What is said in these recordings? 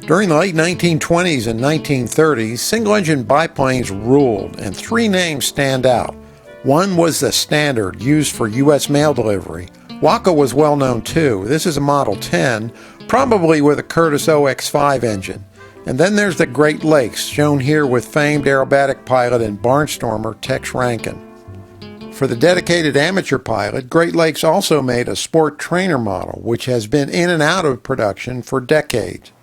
During the late 1920s and 1930s, single-engine biplanes ruled, and three names stand out. One was the Standard, used for U.S. mail delivery. Waco was well known too. This is a Model 10, probably with a Curtiss OX5 engine. And then there's the Great Lakes, shown here with famed aerobatic pilot and barnstormer Tex Rankin. For the dedicated amateur pilot, Great Lakes also made a sport trainer model, which has been in and out of production for decades.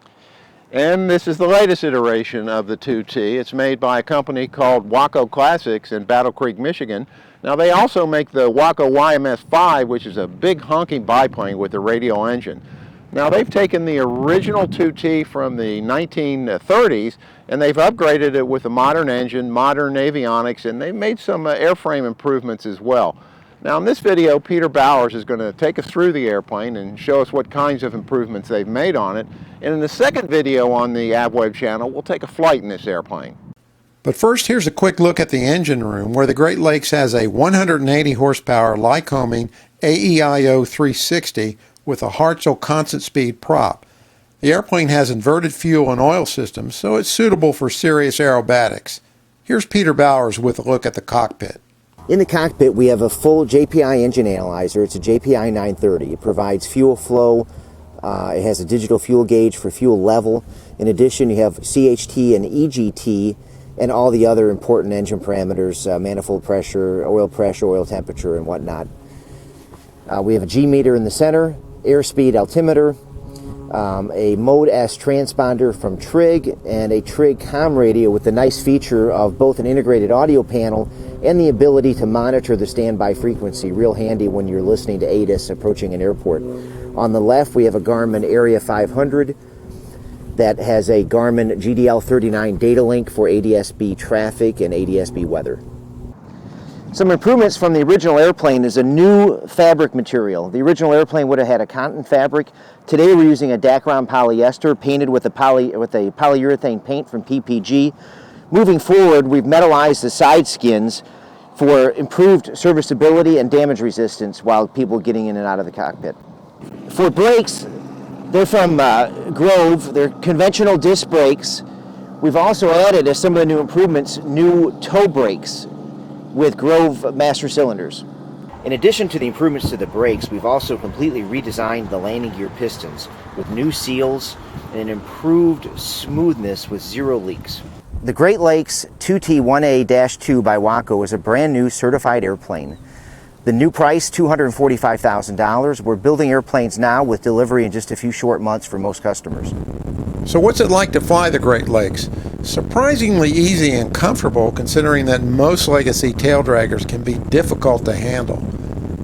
And this is the latest iteration of the 2T. It's made by a company called Waco Classics in Battle Creek, Michigan. Now they also make the Waco YMS-5, which is a big honking biplane with a radial engine. Now they've taken the original 2T from the 1930s and they've upgraded it with a modern engine, modern avionics, and they've made some airframe improvements as well. Now in this video, Peter Bowers is going to take us through the airplane and show us what kinds of improvements they've made on it. And in the second video on the AVweb channel, we'll take a flight in this airplane. But first, here's a quick look at the engine room, where the Great Lakes has a 180 horsepower Lycoming AEIO-360 with a Hartzell constant speed prop. The airplane has inverted fuel and oil systems, so it's suitable for serious aerobatics. Here's Peter Bowers with a look at the cockpit. In the cockpit, we have a full JPI engine analyzer. It's a JPI 930. It provides fuel flow. It has a digital fuel gauge for fuel level. In addition, you have CHT and EGT and all the other important engine parameters, manifold pressure, oil temperature, and whatnot. We have a G meter in the center, airspeed altimeter, a Mode S transponder from Trig, and a Trig comm radio with the nice feature of both an integrated audio panel and the ability to monitor the standby frequency, real handy when you're listening to ATIS approaching an airport. On the left, we have a Garmin Area 500 that has a Garmin GDL39 data link for ADS-B traffic and ADS-B weather. Some improvements from the original airplane is a new fabric material. The original airplane would have had a cotton fabric. Today we're using a Dacron polyester painted with a polyurethane paint from PPG. Moving forward, we've metallized the side skins for improved serviceability and damage resistance while people getting in and out of the cockpit. For brakes, they're from Grove. They're conventional disc brakes. We've also added, as some of the new improvements, new toe brakes with Grove master cylinders. In addition to the improvements to the brakes, we've also completely redesigned the landing gear pistons with new seals and an improved smoothness with zero leaks. The Great Lakes 2T1A-2 by Waco is a brand new certified airplane. The new price, $245,000. We're building airplanes now with delivery in just a few short months for most customers. So what's it like to fly the Great Lakes? Surprisingly easy and comfortable, considering that most legacy tail draggers can be difficult to handle.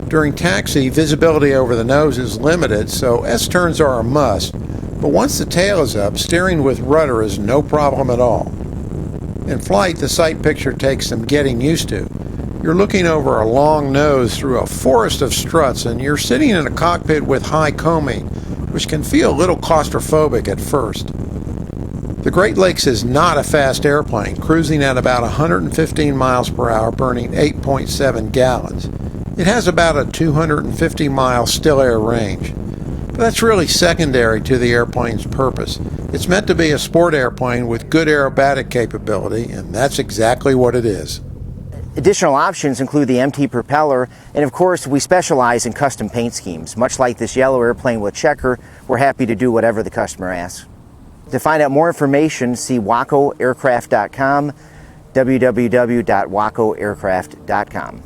During taxi, visibility over the nose is limited, so S-turns are a must, but once the tail is up, steering with rudder is no problem at all. In flight, the sight picture takes some getting used to. You're looking over a long nose through a forest of struts, and you're sitting in a cockpit with high combing, which can feel a little claustrophobic at first. The Great Lakes is not a fast airplane, cruising at about 115 miles per hour, burning 8.7 gallons. It has about a 250-mile still air range. But that's really secondary to the airplane's purpose. It's meant to be a sport airplane with good aerobatic capability, and that's exactly what it is. Additional options include the MT propeller, and of course we specialize in custom paint schemes. Much like this yellow airplane with checker, we're happy to do whatever the customer asks. To find out more information, see wacoaircraft.com, www.wacoaircraft.com.